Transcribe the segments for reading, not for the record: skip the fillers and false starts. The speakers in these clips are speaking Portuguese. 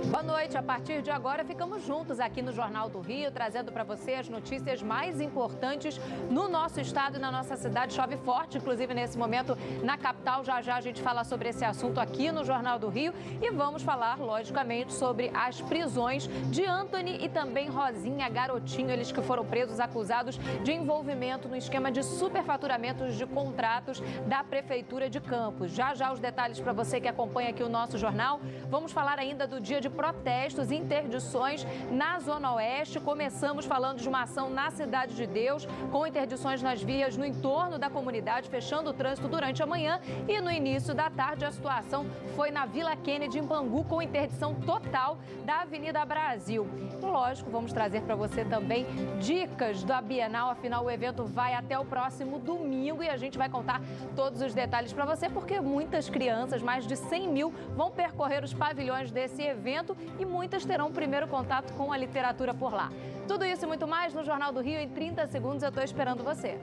Boa noite. A partir de agora, ficamos juntos aqui no Jornal do Rio, trazendo para você as notícias mais importantes no nosso estado e na nossa cidade. Chove forte, inclusive nesse momento na capital. Já já a gente fala sobre esse assunto aqui no Jornal do Rio e vamos falar, logicamente, sobre as prisões de Anthony e também Rosinha Garotinho, eles que foram presos acusados de envolvimento no esquema de superfaturamentos de contratos da Prefeitura de Campos. Já já os detalhes para você que acompanha aqui o nosso jornal. Vamos falar ainda do dia de protestos e interdições na Zona Oeste. Começamos falando de uma ação na Cidade de Deus, com interdições nas vias no entorno da comunidade, fechando o trânsito durante a manhã. E no início da tarde, a situação foi na Vila Kennedy, em Bangu, com interdição total da Avenida Brasil. Lógico, vamos trazer para você também dicas da Bienal. Afinal, o evento vai até o próximo domingo e a gente vai contar todos os detalhes para você, porque muitas crianças, mais de 100 mil, vão percorrer os pavilhões desse evento e muitas terão o primeiro contato com a literatura por lá. Tudo isso e muito mais no Jornal do Rio. Em 30 segundos eu estou esperando você.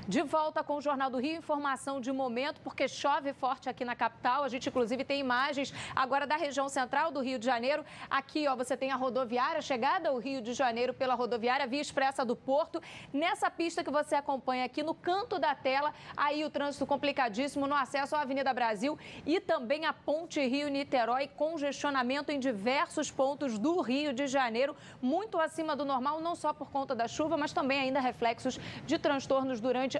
De volta com o Jornal do Rio, informação de momento, porque chove forte aqui na capital. A gente, inclusive, tem imagens agora da região central do Rio de Janeiro. Aqui, ó, você tem a rodoviária, chegada ao Rio de Janeiro pela rodoviária, Via Expressa do Porto. Nessa pista que você acompanha aqui no canto da tela, aí o trânsito complicadíssimo no acesso à Avenida Brasil e também a Ponte Rio-Niterói, congestionamento em diversos pontos do Rio de Janeiro, muito acima do normal, não só por conta da chuva, mas também ainda reflexos de transtornos durante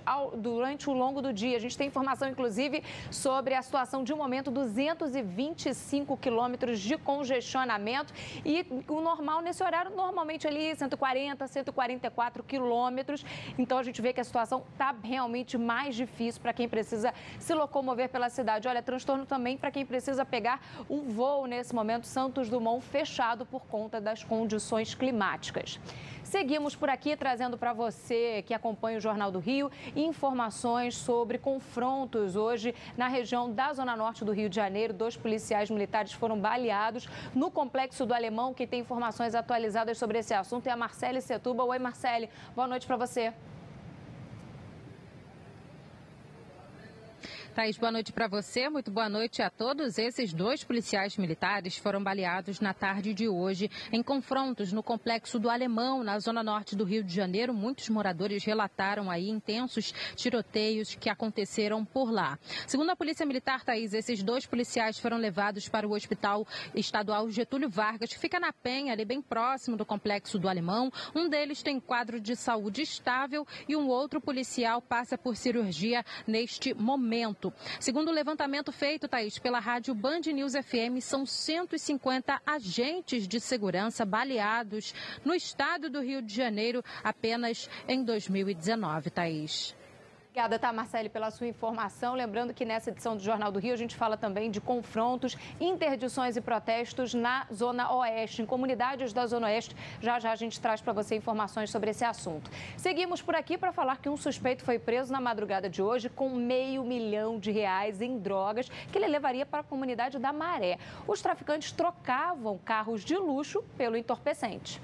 o longo do dia. A gente tem informação, inclusive, sobre a situação de momento, 225 quilômetros de congestionamento e o normal nesse horário, normalmente ali 140, 144 quilômetros. Então, a gente vê que a situação está realmente mais difícil para quem precisa se locomover pela cidade. Olha, transtorno também para quem precisa pegar um voo nesse momento, Santos Dumont fechado por conta das condições climáticas. Seguimos por aqui trazendo para você que acompanha o Jornal do Rio informações sobre confrontos hoje na região da Zona Norte do Rio de Janeiro. 2 policiais militares foram baleados no Complexo do Alemão. Quem tem informações atualizadas sobre esse assunto é a Marcele Setúbal. Oi, Marcele. Boa noite para você. Thaís, boa noite para você, muito boa noite a todos. Esses 2 policiais militares foram baleados na tarde de hoje em confrontos no Complexo do Alemão, na zona norte do Rio de Janeiro. Muitos moradores relataram aí intensos tiroteios que aconteceram por lá. Segundo a Polícia Militar, Thaís, esses 2 policiais foram levados para o Hospital Estadual Getúlio Vargas, que fica na Penha, ali bem próximo do Complexo do Alemão. Um deles tem quadro de saúde estável e um outro policial passa por cirurgia neste momento. Segundo o levantamento feito, Thaís, pela rádio Band News FM, são 150 agentes de segurança baleados no estado do Rio de Janeiro apenas em 2019, Thaís. Obrigada, tá, Marcele, pela sua informação. Lembrando que nessa edição do Jornal do Rio a gente fala também de confrontos, interdições e protestos na Zona Oeste, em comunidades da Zona Oeste. Já já a gente traz para você informações sobre esse assunto. Seguimos por aqui para falar que um suspeito foi preso na madrugada de hoje com R$500 mil em drogas que ele levaria para a comunidade da Maré. Os traficantes trocavam carros de luxo pelo entorpecente.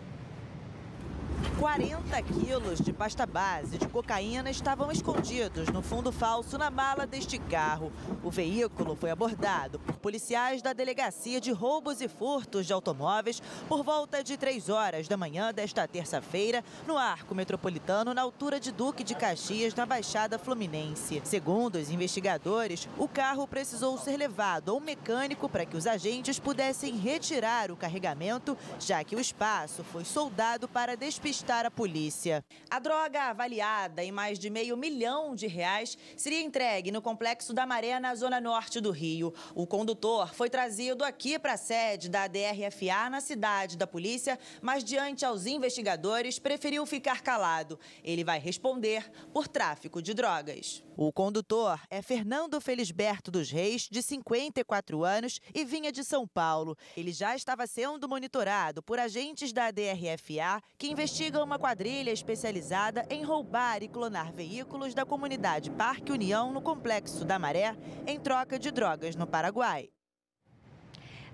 40 quilos de pasta base de cocaína estavam escondidos no fundo falso na mala deste carro. O veículo foi abordado por policiais da Delegacia de Roubos e Furtos de Automóveis por volta de 3 horas da manhã desta terça-feira, no Arco Metropolitano, na altura de Duque de Caxias, na Baixada Fluminense. Segundo os investigadores, o carro precisou ser levado a um mecânico para que os agentes pudessem retirar o carregamento, já que o espaço foi soldado para despistar a polícia. A droga, avaliada em mais de R$500 mil, seria entregue no Complexo da Maré, na zona norte do Rio. O condutor foi trazido aqui para a sede da DRFA, na cidade da polícia, mas diante aos investigadores, preferiu ficar calado. Ele vai responder por tráfico de drogas. O condutor é Fernando Felisberto dos Reis, de 54 anos, e vinha de São Paulo. Ele já estava sendo monitorado por agentes da DRFA, que investigam uma quadrilha especializada em roubar e clonar veículos da comunidade Parque União, no Complexo da Maré, em troca de drogas no Paraguai.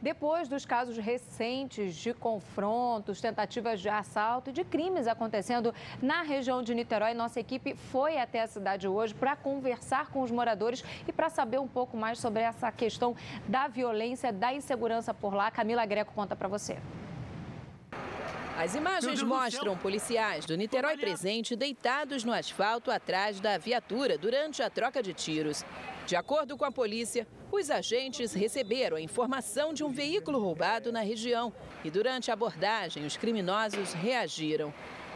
Depois dos casos recentes de confrontos, tentativas de assalto e de crimes acontecendo na região de Niterói, nossa equipe foi até a cidade hoje para conversar com os moradores e para saber um pouco mais sobre essa questão da violência, da insegurança por lá. Camila Greco conta para você. As imagens mostram policiais do Niterói Presente deitados no asfalto atrás da viatura durante a troca de tiros. De acordo com a polícia, os agentes receberam a informação de um veículo roubado na região e durante a abordagem os criminosos reagiram.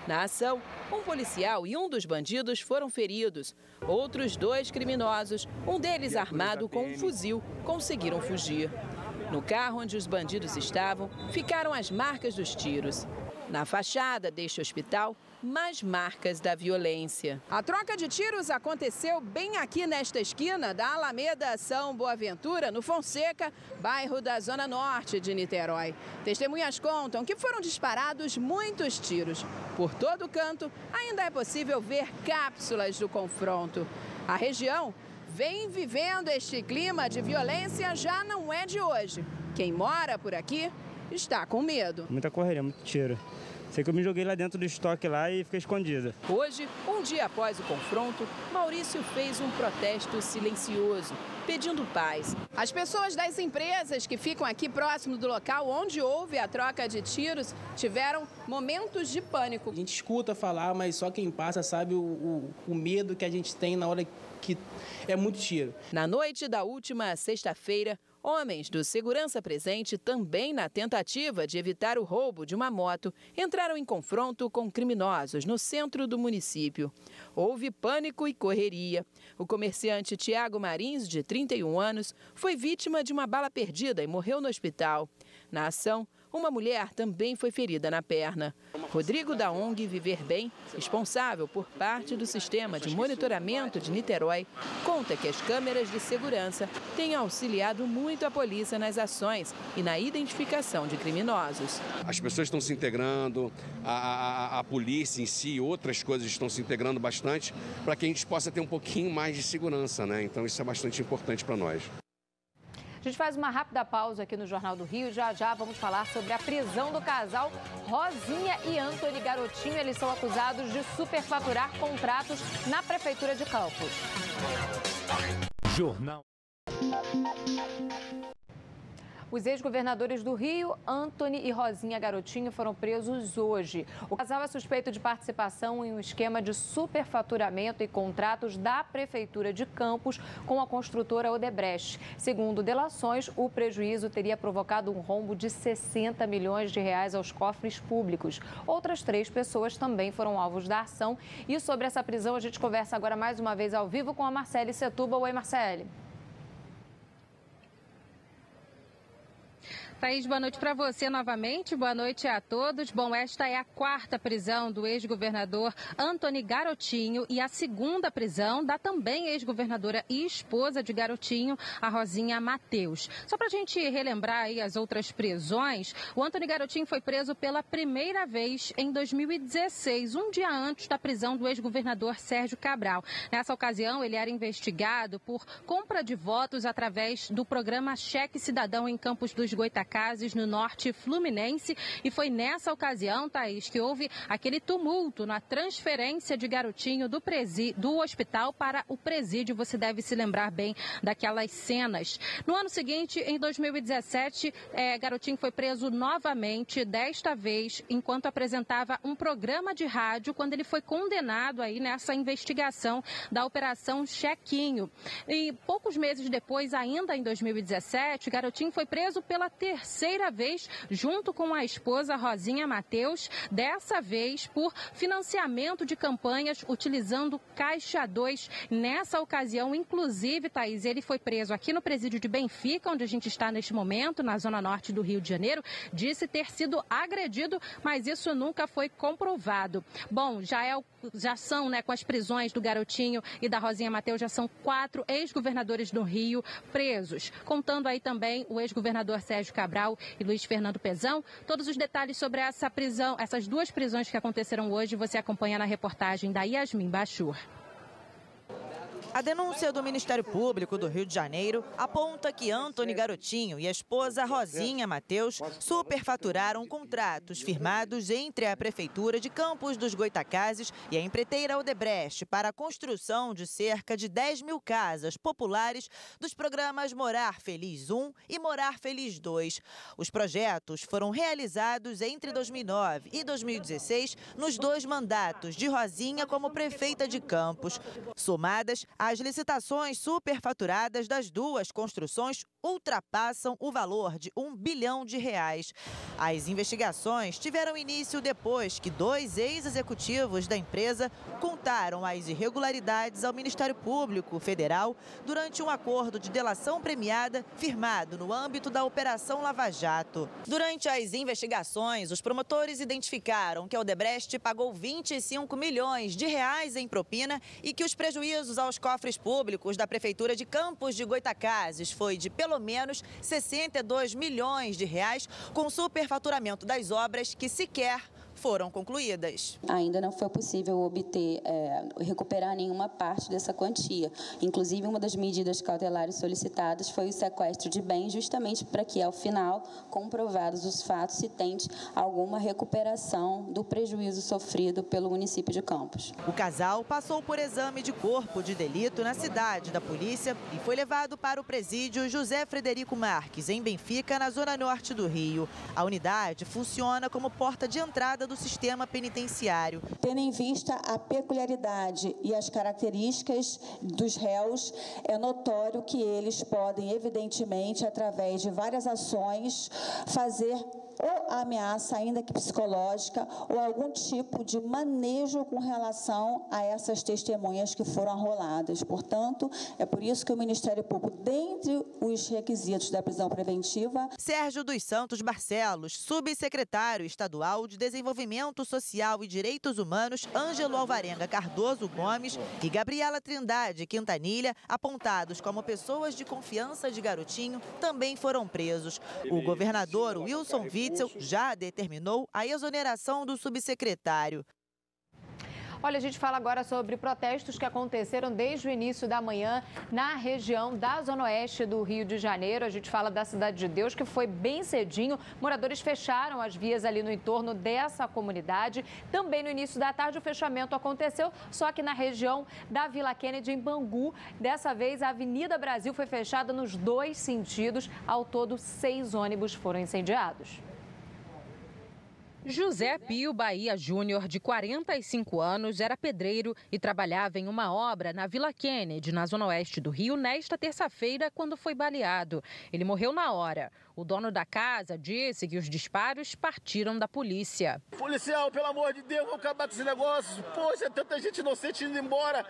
Na ação, um policial e um dos bandidos foram feridos. Outros 2 criminosos, um deles armado com um fuzil, conseguiram fugir. No carro onde os bandidos estavam, ficaram as marcas dos tiros. Na fachada deste hospital, mais marcas da violência. A troca de tiros aconteceu bem aqui nesta esquina da Alameda São Boaventura, no Fonseca, bairro da Zona Norte de Niterói. Testemunhas contam que foram disparados muitos tiros. Por todo canto, ainda é possível ver cápsulas do confronto. A região vem vivendo este clima de violência já não é de hoje. Quem mora por aqui está com medo. Muita correria, muito tiro. Sei que eu me joguei lá dentro do estoque lá e fiquei escondida. Hoje, um dia após o confronto, Maurício fez um protesto silencioso, pedindo paz. As pessoas das empresas que ficam aqui próximo do local onde houve a troca de tiros tiveram momentos de pânico. A gente escuta falar, mas só quem passa sabe o medo que a gente tem na hora que é muito tiro. Na noite da última sexta-feira, homens do Segurança Presente, também na tentativa de evitar o roubo de uma moto, entraram em confronto com criminosos no centro do município. Houve pânico e correria. O comerciante Tiago Marins, de 31 anos, foi vítima de uma bala perdida e morreu no hospital. Na ação, uma mulher também foi ferida na perna. Rodrigo da ONG Viver Bem, responsável por parte do sistema de monitoramento de Niterói, conta que as câmeras de segurança têm auxiliado muito a polícia nas ações e na identificação de criminosos. As pessoas estão se integrando, a polícia em si, outras coisas estão se integrando bastante para que a gente possa ter um pouquinho mais de segurança, né? Então isso é bastante importante para nós. A gente faz uma rápida pausa aqui no Jornal do Rio. Já vamos falar sobre a prisão do casal Rosinha e Antony Garotinho. Eles são acusados de superfaturar contratos na Prefeitura de Campos. Jornal. Os ex-governadores do Rio, Antony e Rosinha Garotinho, foram presos hoje. O casal é suspeito de participação em um esquema de superfaturamento e contratos da Prefeitura de Campos com a construtora Odebrecht. Segundo delações, o prejuízo teria provocado um rombo de 60 milhões de reais aos cofres públicos. Outras 3 pessoas também foram alvos da ação. E sobre essa prisão, a gente conversa agora mais uma vez ao vivo com a Marcele Setúbal. Oi, Marcele. Thaís, boa noite para você novamente, boa noite a todos. Bom, esta é a 4ª prisão do ex-governador Antony Garotinho e a 2ª prisão da também ex-governadora e esposa de Garotinho, a Rosinha Mateus. Só para a gente relembrar aí as outras prisões, o Antony Garotinho foi preso pela primeira vez em 2016, um dia antes da prisão do ex-governador Sérgio Cabral. Nessa ocasião, ele era investigado por compra de votos através do programa Cheque Cidadão em Campos dos Goitacazes, no norte fluminense. E foi nessa ocasião, Thaís, que houve aquele tumulto na transferência de Garotinho do hospital para o presídio. Você deve se lembrar bem daquelas cenas. No ano seguinte, em 2017, Garotinho foi preso novamente, desta vez enquanto apresentava um programa de rádio, quando ele foi condenado aí nessa investigação da Operação Chequinho. E poucos meses depois, ainda em 2017, Garotinho foi preso pela 3ª vez, junto com a esposa Rosinha Mateus, dessa vez por financiamento de campanhas utilizando Caixa 2. Nessa ocasião, inclusive, Thaís, ele foi preso aqui no presídio de Benfica, onde a gente está neste momento, na zona norte do Rio de Janeiro. Disse ter sido agredido, mas isso nunca foi comprovado. Bom, já são, né, com as prisões do Garotinho e da Rosinha Mateus, já são 4 ex-governadores do Rio presos, contando aí também o ex-governador Sérgio Cabral e Luiz Fernando Pezão. Todos os detalhes sobre essa prisão, essas 2 prisões que aconteceram hoje, você acompanha na reportagem da Yasmin Bachur. A denúncia do Ministério Público do Rio de Janeiro aponta que Antony Garotinho e a esposa Rosinha Mateus superfaturaram contratos firmados entre a Prefeitura de Campos dos Goytacazes e a empreiteira Odebrecht para a construção de cerca de 10 mil casas populares dos programas Morar Feliz 1 e Morar Feliz 2. Os projetos foram realizados entre 2009 e 2016 nos 2 mandatos de Rosinha como prefeita de Campos. Somadas, as licitações superfaturadas das 2 construções ultrapassam o valor de R$1 bilhão. As investigações tiveram início depois que 2 ex-executivos da empresa contaram as irregularidades ao Ministério Público Federal durante um acordo de delação premiada firmado no âmbito da Operação Lava Jato. Durante as investigações, os promotores identificaram que a Odebrecht pagou R$25 milhões em propina e que os prejuízos aos cofres públicos da Prefeitura de Campos de Goytacazes foi de pelo menos R$62 milhões, com superfaturamento das obras que sequer foram concluídas. Ainda não foi possível recuperar nenhuma parte dessa quantia. Inclusive, uma das medidas cautelares solicitadas foi o sequestro de bens, justamente para que, ao final, comprovados os fatos, se tente alguma recuperação do prejuízo sofrido pelo município de Campos. O casal passou por exame de corpo de delito na cidade da polícia e foi levado para o presídio José Frederico Marques, em Benfica, na zona norte do Rio. A unidade funciona como porta de entrada do sistema penitenciário. Tendo em vista a peculiaridade e as características dos réus, é notório que eles podem, evidentemente, através de várias ações, fazer ou ameaça, ainda que psicológica, ou algum tipo de manejo com relação a essas testemunhas que foram arroladas. Portanto, é por isso que o Ministério Público, dentre os requisitos da prisão preventiva... Sérgio dos Santos Barcelos, subsecretário estadual de Desenvolvimento Social e Direitos Humanos, Ângelo Alvarenga Cardoso Gomes e Gabriela Trindade Quintanilha, apontados como pessoas de confiança de Garotinho, também foram presos. O governador Wilson Witzel já determinou a exoneração do subsecretário. Olha, a gente fala agora sobre protestos que aconteceram desde o início da manhã na região da Zona Oeste do Rio de Janeiro. A gente fala da Cidade de Deus, que foi bem cedinho. Moradores fecharam as vias ali no entorno dessa comunidade. Também no início da tarde o fechamento aconteceu, só que na região da Vila Kennedy, em Bangu. Dessa vez a Avenida Brasil foi fechada nos 2 sentidos. Ao todo, 6 ônibus foram incendiados. José Pio Bahia Júnior, de 45 anos, era pedreiro e trabalhava em uma obra na Vila Kennedy, na zona oeste do Rio, nesta terça-feira, quando foi baleado. Ele morreu na hora. O dono da casa disse que os disparos partiram da polícia. Policial, pelo amor de Deus, vamos acabar com esse negócio. Poxa, tanta gente inocente indo embora.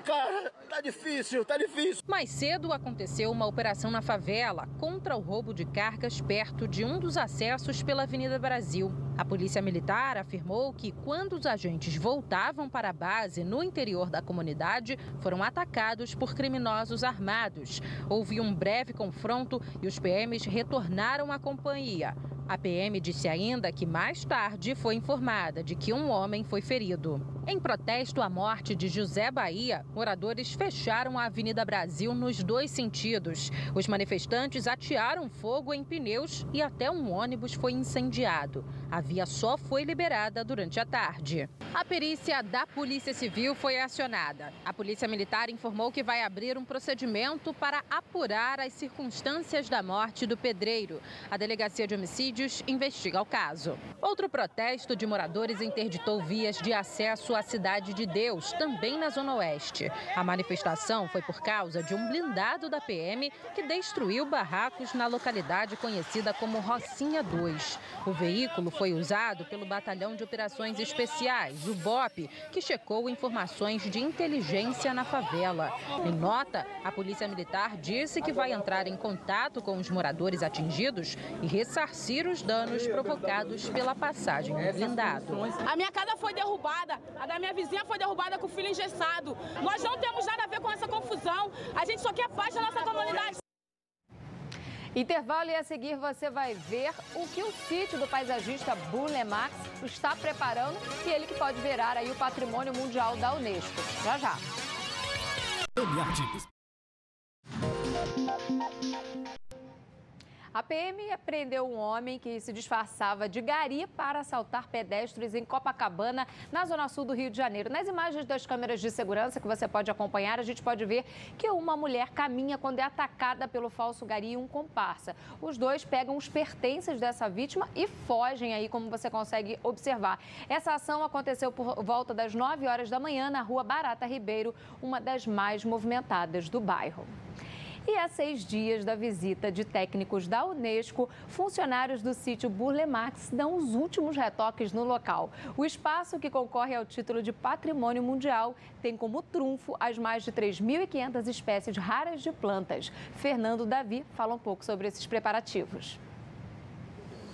Cara, tá difícil, tá difícil. Mais cedo aconteceu uma operação na favela contra o roubo de cargas perto de um dos acessos pela Avenida Brasil. A Polícia Militar afirmou que quando os agentes voltavam para a base no interior da comunidade, foram atacados por criminosos armados. Houve um breve confronto e os PMs retornaram à companhia. A PM disse ainda que mais tarde foi informada de que um homem foi ferido. Em protesto à morte de José Bahia, moradores fecharam a Avenida Brasil nos 2 sentidos. Os manifestantes atearam fogo em pneus e até um ônibus foi incendiado. A via só foi liberada durante a tarde. A perícia da Polícia Civil foi acionada. A Polícia Militar informou que vai abrir um procedimento para apurar as circunstâncias da morte do pedreiro. A Delegacia de Homicídios investiga o caso. Outro protesto de moradores interditou vias de acesso à Cidade de Deus, também na Zona Oeste. A manifestação foi por causa de um blindado da PM que destruiu barracos na localidade conhecida como Rocinha 2. O veículo foi usado pelo Batalhão de Operações Especiais, o BOP, que checou informações de inteligência na favela. Em nota, a Polícia Militar disse que vai entrar em contato com os moradores atingidos e ressarcir os danos provocados pela passagem do blindado. A minha casa foi derrubada, a da minha vizinha foi derrubada com o filho engessado. Nós não temos nada a ver com essa confusão, a gente só quer paz na nossa comunidade. Intervalo, e a seguir você vai ver o que o sítio do paisagista Burle Marx está preparando e ele que pode virar aí o patrimônio mundial da Unesco. Já já. A PM apreendeu um homem que se disfarçava de gari para assaltar pedestres em Copacabana, na zona sul do Rio de Janeiro. Nas imagens das câmeras de segurança que você pode acompanhar, a gente pode ver que uma mulher caminha quando é atacada pelo falso gari e um comparsa. Os dois pegam os pertences dessa vítima e fogem aí, como você consegue observar. Essa ação aconteceu por volta das 9 horas da manhã na rua Barata Ribeiro, uma das mais movimentadas do bairro. E a 6 dias da visita de técnicos da Unesco, funcionários do sítio Burle Marx dão os últimos retoques no local. O espaço, que concorre ao título de Patrimônio Mundial, tem como trunfo as mais de 3.500 espécies raras de plantas. Fernando Davi fala um pouco sobre esses preparativos.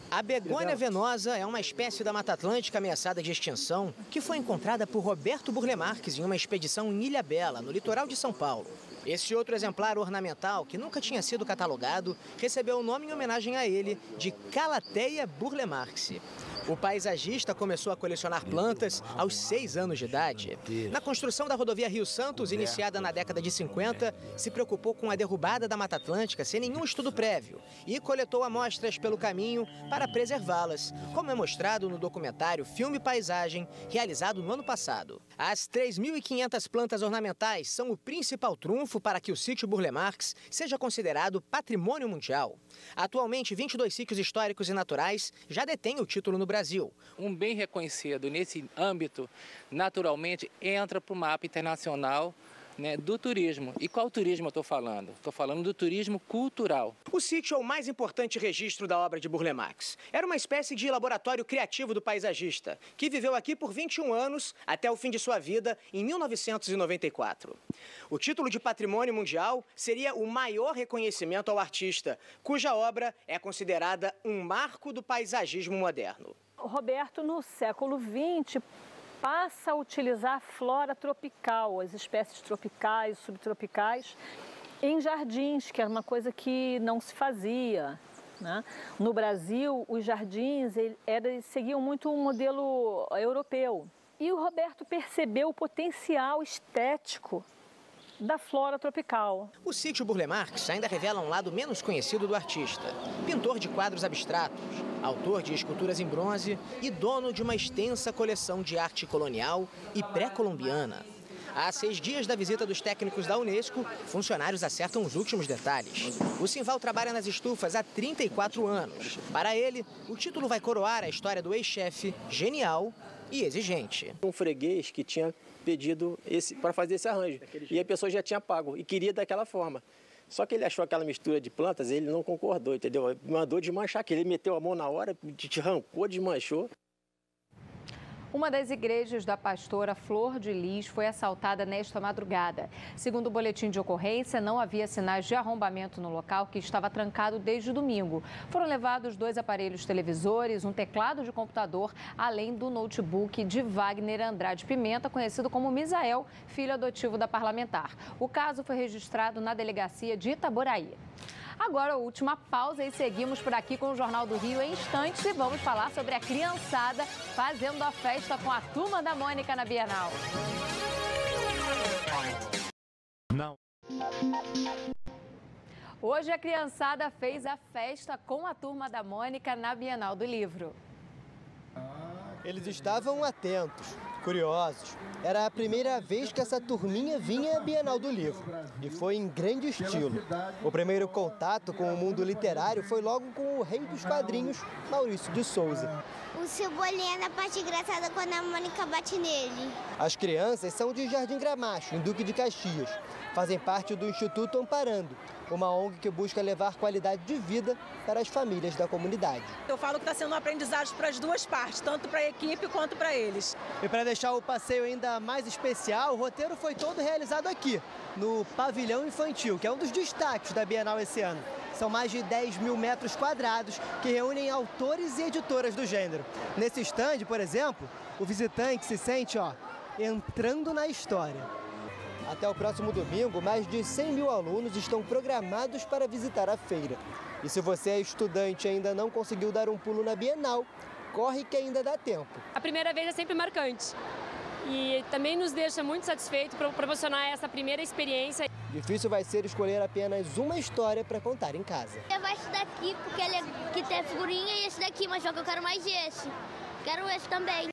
A begônia venosa é uma espécie da Mata Atlântica ameaçada de extinção que foi encontrada por Roberto Burle Marx em uma expedição em Ilhabela, no litoral de São Paulo. Esse outro exemplar ornamental, que nunca tinha sido catalogado, recebeu o nome em homenagem a ele de Calatheia Burle Marx. O paisagista começou a colecionar plantas aos 6 anos de idade. Na construção da rodovia Rio Santos, iniciada na década de 50, se preocupou com a derrubada da Mata Atlântica sem nenhum estudo prévio e coletou amostras pelo caminho para preservá-las, como é mostrado no documentário Filme Paisagem, realizado no ano passado. As 3.500 plantas ornamentais são o principal trunfo para que o sítio Burle Marx seja considerado Patrimônio Mundial. Atualmente, 22 sítios históricos e naturais já detêm o título no Brasil. Um bem reconhecido nesse âmbito, naturalmente, entra para o mapa internacional, né, do turismo. E qual turismo eu estou falando? Estou falando do turismo cultural. O sítio é o mais importante registro da obra de Burle Marx. Era uma espécie de laboratório criativo do paisagista, que viveu aqui por 21 anos até o fim de sua vida, em 1994. O título de Patrimônio Mundial seria o maior reconhecimento ao artista, cuja obra é considerada um marco do paisagismo moderno. Roberto, no século XX, passa a utilizar a flora tropical, as espécies tropicais, subtropicais, em jardins, que era uma coisa que não se fazia, né? No Brasil, os jardins seguiam muito o modelo europeu. E o Roberto percebeu o potencial estético da flora tropical. O sítio Burle Marx ainda revela um lado menos conhecido do artista. Pintor de quadros abstratos, autor de esculturas em bronze e dono de uma extensa coleção de arte colonial e pré-colombiana. Há 6 dias da visita dos técnicos da Unesco, funcionários acertam os últimos detalhes. O Simval trabalha nas estufas há 34 anos. Para ele, o título vai coroar a história do ex-chefe genial e exigente. Um freguês que tinha pedido para fazer esse arranjo e a pessoa já tinha pago e queria daquela forma. Só que ele achou aquela mistura de plantas, ele não concordou, entendeu? Mandou desmanchar, que ele meteu a mão na hora, te arrancou, desmanchou. Uma das igrejas da pastora Flor de Lis foi assaltada nesta madrugada. Segundo o boletim de ocorrência, não havia sinais de arrombamento no local, que estava trancado desde domingo. Foram levados 2 aparelhos televisores, um teclado de computador, além do notebook de Wagner Andrade Pimenta, conhecido como Misael, filho adotivo da parlamentar. O caso foi registrado na delegacia de Itaboraí. Agora, a última pausa e seguimos por aqui com o Jornal do Rio em instantes e vamos falar sobre a criançada fazendo a festa com a Turma da Mônica na Bienal. Não. Hoje a criançada fez a festa com a Turma da Mônica na Bienal do Livro. Eles estavam atentos, curiosos. Era a primeira vez que essa turminha vinha à Bienal do Livro e foi em grande estilo. O primeiro contato com o mundo literário foi logo com o rei dos quadrinhos, Maurício de Souza. O Cebolinha na parte engraçada quando a Mônica bate nele. As crianças são de Jardim Gramacho, em Duque de Caxias. Fazem parte do Instituto Amparando, uma ONG que busca levar qualidade de vida para as famílias da comunidade. Eu falo que está sendo um aprendizado para as duas partes, tanto para a equipe quanto para eles. E para deixar o passeio ainda mais especial, o roteiro foi todo realizado aqui, no Pavilhão Infantil, que é um dos destaques da Bienal esse ano. São mais de 10 mil metros quadrados que reúnem autores e editoras do gênero. Nesse estande, por exemplo, o visitante se sente, entrando na história. Até o próximo domingo, mais de 100 mil alunos estão programados para visitar a feira. E se você é estudante e ainda não conseguiu dar um pulo na Bienal, corre que ainda dá tempo. A primeira vez é sempre marcante. e também nos deixa muito satisfeito por proporcionar essa primeira experiência. Difícil vai ser escolher apenas uma história para contar em casa. Eu vou esse daqui porque ele que tem figurinha e esse daqui, mas só que eu quero mais esse. Quero esse também.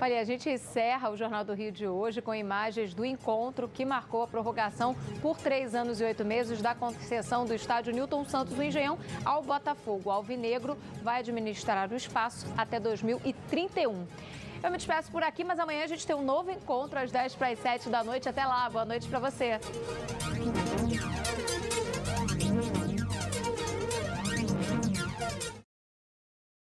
Olha, a gente encerra o Jornal do Rio de hoje com imagens do encontro que marcou a prorrogação por 3 anos e 8 meses da concessão do estádio Newton Santos do Engenhão ao Botafogo. O Alvinegro vai administrar o espaço até 2031. Eu me despeço por aqui, mas amanhã a gente tem um novo encontro às 10 para as 7 da noite. Até lá, boa noite para você.